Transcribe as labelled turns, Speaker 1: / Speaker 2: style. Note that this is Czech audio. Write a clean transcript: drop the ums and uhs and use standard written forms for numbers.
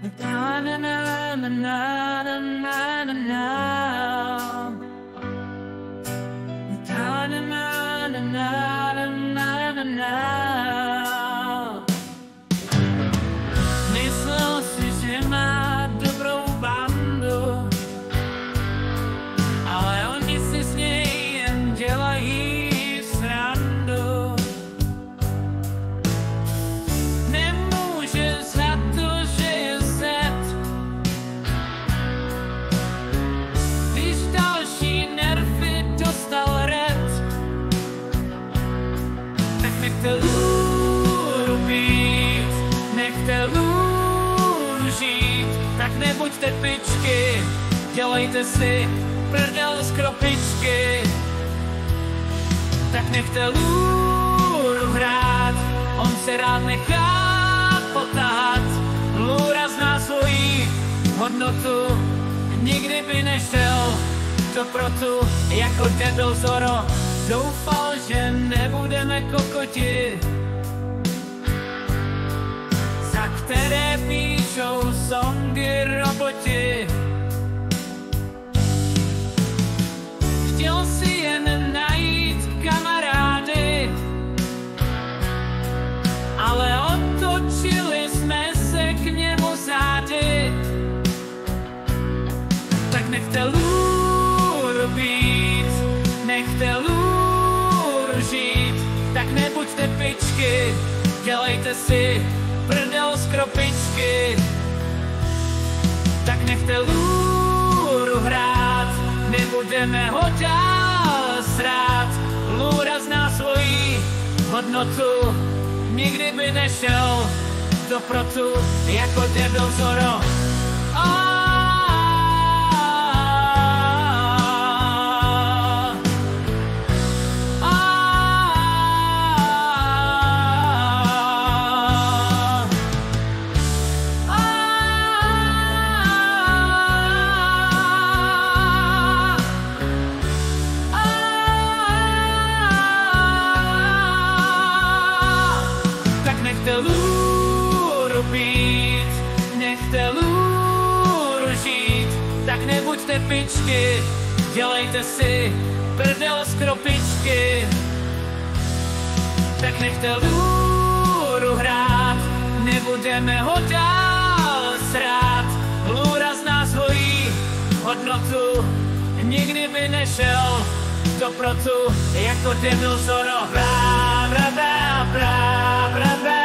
Speaker 1: Na na na na na na na na na. Na na na na na na na na. Myslel si, že má dobrou bandu, ale oni si z něj jen dělají srandu. Nemůže za to, že je zet, když další nervy dostal red. Tak nechte lůru být, nechte lůru žít, tak nebuďte pičky, dělejte si prdel z kropičky. Tak nechte lůru hrát, on se rád nechá potáhat. Lůra zná svoji hodnotu, nikdy by nešel do protu jako debil Zoro. Doufal, že nebudeme kokoti, za které píšou songy roboti. Chtěl si jen najít kamarády, ale otočili jsme se k němu zády. Tak nechte lůru být, nechte lůru žít, tak nebuďte pičky, dělejte si prdel z kropičky. Tak nechte lůru hrát, nebudeme ho dál srát. Lůra zná svoji hodnotu, nikdy by nešel do protu jako debil Zoro. Nechte lůru být, nechte lůru žít, tak nebuďte pičky, dělejte si prdel z kropičky. Tak nechte lůru hrát, nebudeme ho dál srát. Lůra zná svoji hodnotu, nikdy by nešel do protu jako debil Zoro. Bra, bra, bra, bra, bra, bra.